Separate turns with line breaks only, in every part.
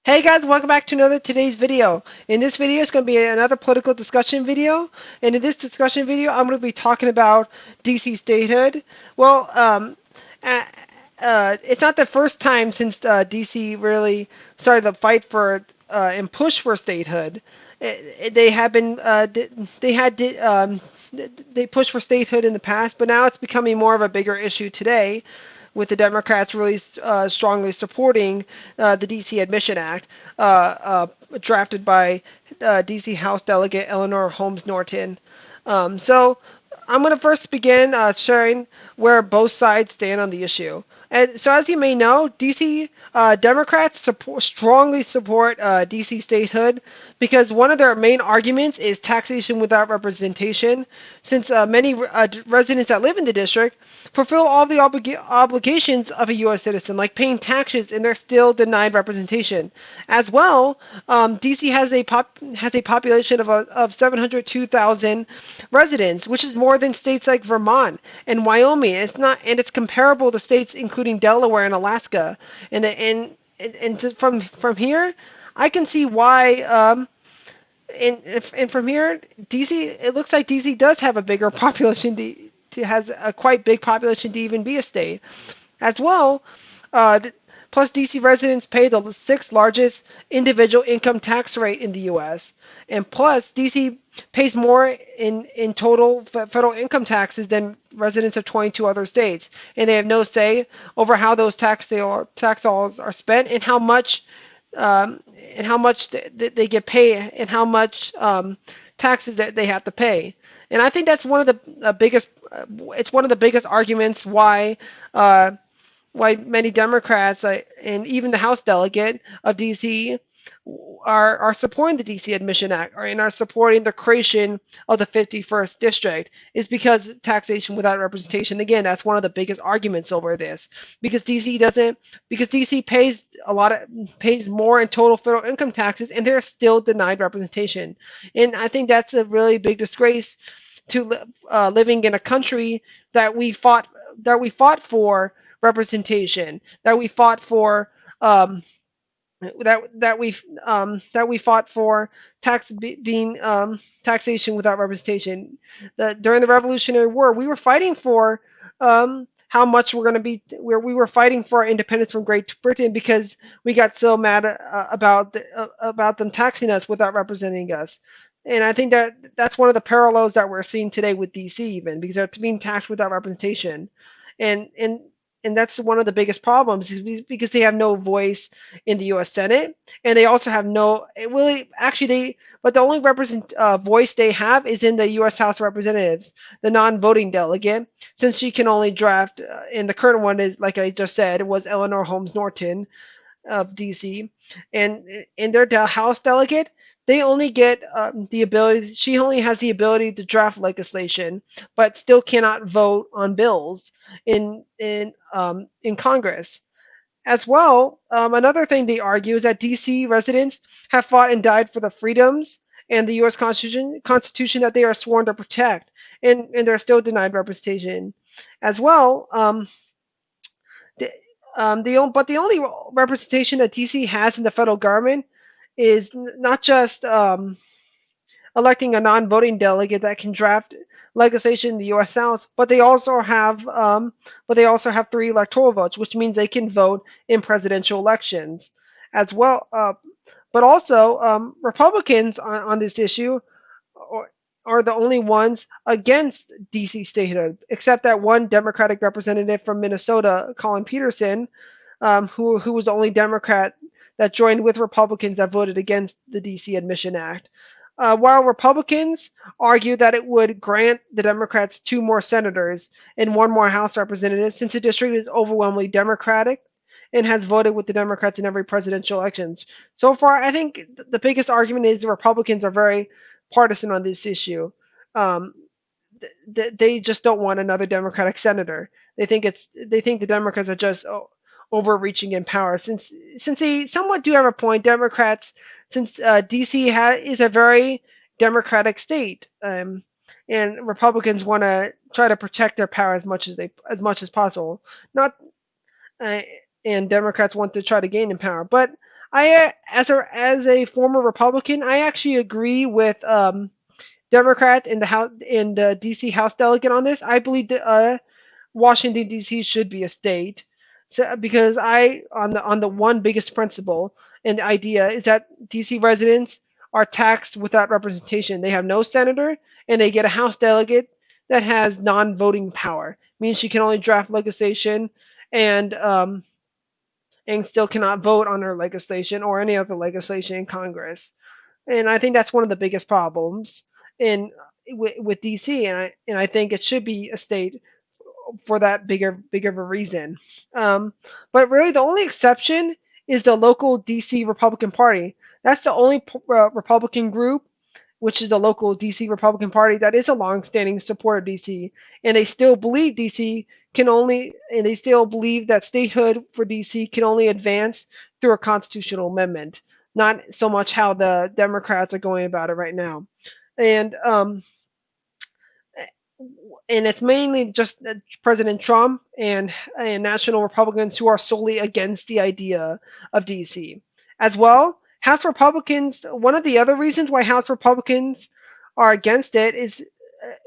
Hey guys, welcome back to today's video. In this video, it's going to be another political discussion video. And in this discussion video, I'm going to be talking about DC statehood. Well, uh, it's not the first time since DC really started the fight for and push for statehood. They have been they had they pushed for statehood in the past, but now it's becoming more of a bigger issue today, with the Democrats really strongly supporting the D.C. Admission Act, drafted by D.C. House Delegate Eleanor Holmes Norton. So I'm going to first begin sharing where both sides stand on the issue. And so, as you may know, D.C. Democrats strongly support D.C. statehood because one of their main arguments is taxation without representation, since many residents that live in the district fulfill all the obligations of a U.S. citizen, like paying taxes, and they're still denied representation. As well, D.C. has a population of 702,000 residents, which is more than states like Vermont and Wyoming. It's comparable to states including Delaware and Alaska. From here, I can see why. And from here, DC, it looks like DC does have a bigger population. Has a quite big population to even be a state. As well, uh, plus DC residents pay the sixth largest individual income tax rate in the U.S. And plus, DC pays more in total federal income taxes than residents of 22 other states, and they have no say over how those tax dollars are spent and how much they get paid and how much taxes that they have to pay. And I think that's one of the biggest. It's one of the biggest arguments why many Democrats and even the House delegate of D.C. are supporting the D.C. Admission Act and are supporting the creation of the 51st district is because taxation without representation. Again, that's one of the biggest arguments over this because D.C. pays more in total federal income taxes, and they're still denied representation. And I think that's a really big disgrace to living in a country that we fought for representation, that we fought for that we fought for being taxation without representation. During the Revolutionary War, we were fighting for how much we're going to be. Where we were fighting for our independence from Great Britain because we got so mad about them taxing us without representing us. And I think that's one of the parallels that we're seeing today with DC, even because they're being taxed without representation, and and and that's one of the biggest problems because they have no voice in the U.S. Senate, and they also have no really actually they but the only voice they have is in the U.S. House of Representatives, the non-voting delegate, since she can only draft. And the current one is, like I just said, it was Eleanor Holmes Norton of DC, and in their House delegate, they only get the ability. She only has the ability to draft legislation, but still cannot vote on bills in Congress. As well, another thing they argue is that DC residents have fought and died for the freedoms and the U.S. Constitution that they are sworn to protect, and they're still denied representation. As well, the, the only representation that DC has in the federal government is not just electing a non-voting delegate that can draft legislation in the U.S. House, but they also have three electoral votes, which means they can vote in presidential elections as well. But also, Republicans on this issue are the only ones against DC statehood, except that one Democratic representative from Minnesota, Colin Peterson, who was the only Democrat that joined with Republicans that voted against the DC Admission Act. While Republicans argue that it would grant the Democrats two more senators and one more House representative, since the district is overwhelmingly Democratic and has voted with the Democrats in every presidential elections. So far, I think the biggest argument is the Republicans are very partisan on this issue. Um, they just don't want another Democratic senator. They think the Democrats are just overreaching in power. Since they somewhat do have a point, Democrats, since DC is a very Democratic state, and Republicans want to try to protect their power as much as possible. Not uh, and Democrats want to try to gain in power, but As a former Republican, I actually agree with Democrats in the House in the DC House delegate on this. I believe that Washington D.C. should be a state, so, because I on the one biggest principle and the idea is that D.C. residents are taxed without representation. They have no senator, and they get a House delegate that has non-voting power, means she can only draft legislation and still cannot vote on her legislation or any other legislation in Congress. And I think that's one of the biggest problems in with DC, and I think it should be a state for that bigger of a reason. Um, but really, the only exception is the local DC Republican Party. That's the only Republican group, which is the local DC Republican Party, that is a long-standing supporter of DC, and they still believe DC can only, and they still believe that statehood for DC can only advance through a constitutional amendment, not so much how the Democrats are going about it right now. And and it's mainly just President Trump and national Republicans who are solely against the idea of DC. As well, House Republicans. One of the other reasons why House Republicans are against it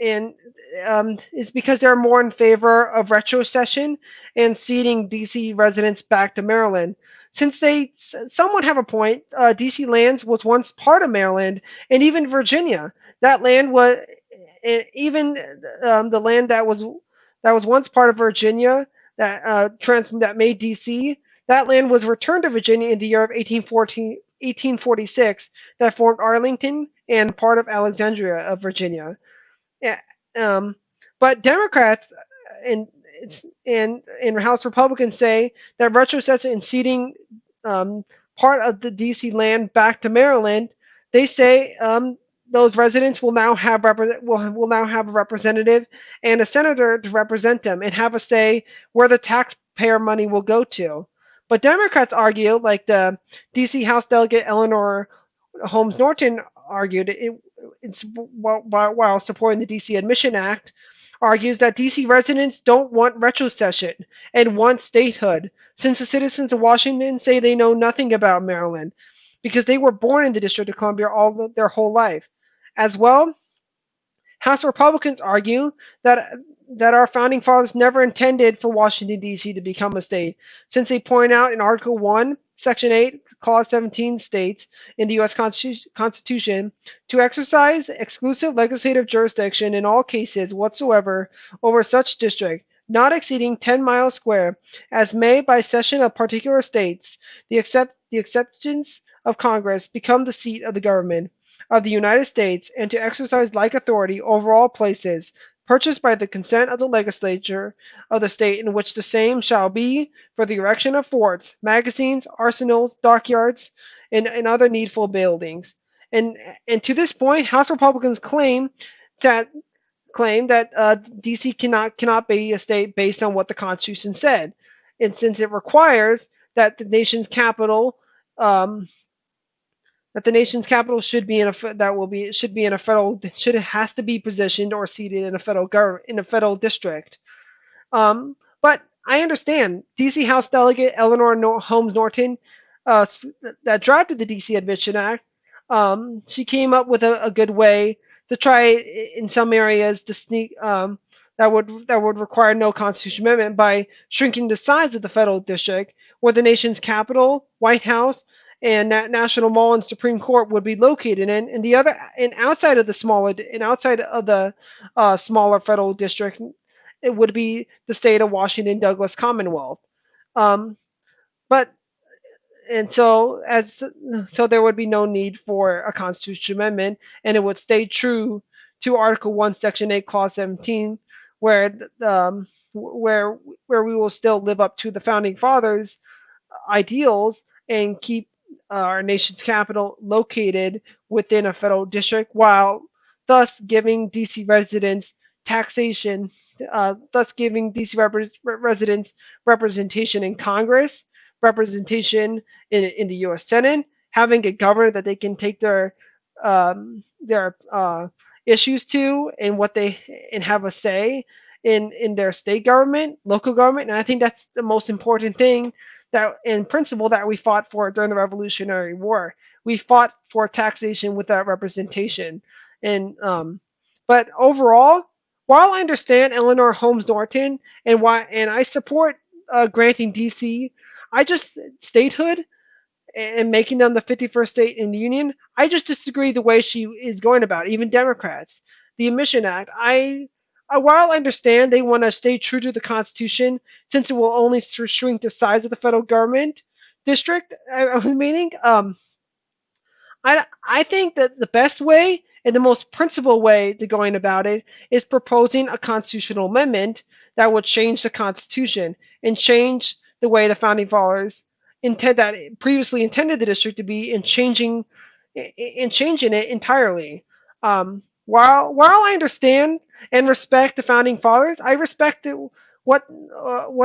and is because they're more in favor of retrocession and ceding DC residents back to Maryland. Since they somewhat have a point, DC lands was once part of Maryland and even Virginia. That land was even the land that was once part of Virginia that made DC. That land was returned to Virginia in the year of 1846 that formed Arlington and part of Alexandria of Virginia. Yeah, um, but Democrats and and House Republicans say that retrocession and ceding um, part of the DC land back to Maryland, they say those residents will now have a representative and a senator to represent them and have a say where the taxpayer money will go to. But Democrats argue, like the DC House delegate Eleanor Holmes Norton argued, while supporting the DC Admission Act, argues that DC residents don't want retrocession and want statehood, since the citizens of Washington say they know nothing about Maryland because they were born in the District of Columbia their whole life. As well, House Republicans argue that our founding fathers never intended for Washington D.C. to become a state, since they point out in Article 1, Section 8, Clause 17 states in the U.S. Constitution to exercise exclusive legislative jurisdiction in all cases whatsoever over such district, not exceeding 10 miles square, as may by session of particular states, the exceptions of Congress, become the seat of the government of the United States, and to exercise like authority over all places purchased by the consent of the legislature of the state in which the same shall be for the erection of forts, magazines, arsenals, dockyards, and other needful buildings. And to this point, House Republicans that DC cannot be a state based on what the Constitution said, and since it requires that the nation's capital should be in a that will be should be in a federal should has to be positioned or seated in a federal government in a federal district. But I understand DC House Delegate Eleanor Holmes Norton, uh, that drafted the DC Admission Act. She came up with a good way to try in some areas to sneak that would require no constitutional amendment by shrinking the size of the federal district, where the nation's capital, White House, and National Mall and Supreme Court would be located in, and the other and outside of the smaller federal district, it would be the state of Washington Douglas Commonwealth. Um, but and so there would be no need for a constitutional amendment, and it would stay true to Article 1, Section 8, Clause 17, where where we will still live up to the founding fathers' ideals and keep our nation's capital located within a federal district, while thus giving DC residents taxation, thus giving DC residents representation in Congress, representation in the U.S. Senate, having a governor that they can take their issues to, and what they and have a say in their state government, local government. And I think that's the most important thing that in principle that we fought for during the Revolutionary War. We fought for taxation without representation, and but overall, while I understand Eleanor Holmes Norton and I support granting DC, I just statehood and making them the 51st state in the union. I just disagree the way she is going about it. Even Democrats, the Admission Act. While I understand they want to stay true to the Constitution, since it will only shrink the size of the federal government district, meaning, I think that the best way and the most principled way to going about it is proposing a constitutional amendment that would change the Constitution and change the way the founding fathers intend that previously intended the district to be, and changing it entirely. While I understand and respect the founding fathers, I respect what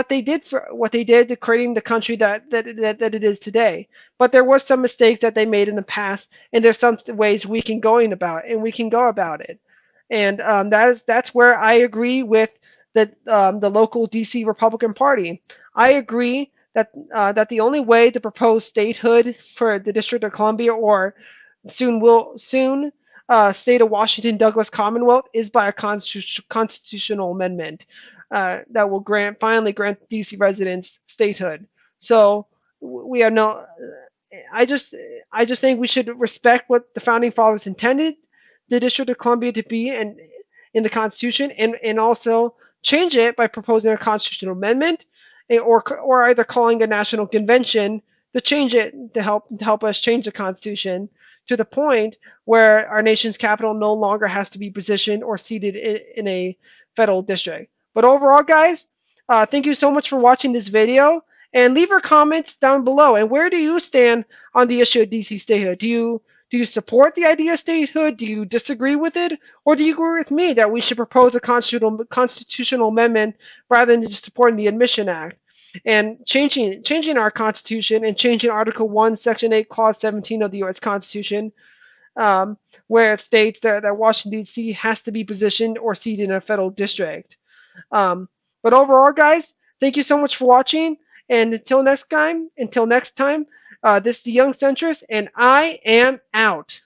they did to creating the country that it is today. But there was some mistakes that they made in the past, and there's some ways we can go about it, and that's where I agree with the local DC Republican Party. I agree that the only way to propose statehood for the District of Columbia, or soon state of Washington Douglas Commonwealth, is by a constitutional amendment that will finally grant DC residents statehood. So we have no. I just I just think we should respect what the founding fathers intended the District of Columbia to be, and in the Constitution, and also change it by proposing a constitutional amendment, or either calling a national convention to change it, to help us change the Constitution to the point where our nation's capital no longer has to be positioned or seated in a federal district. But overall, guys, thank you so much for watching this video, and leave your comments down below. And where do you stand on the issue of DC statehood? Do you support the idea of statehood? Do you disagree with it? Or do you agree with me that we should propose a constitutional amendment rather than just supporting the Admission Act, and changing our Constitution, and changing Article 1, Section 8, Clause 17 of the U.S. Constitution, where it states that Washington, D.C. has to be positioned or seated in a federal district. But overall, guys, thank you so much for watching. And until next time, this is the Young Centrist, and I am out.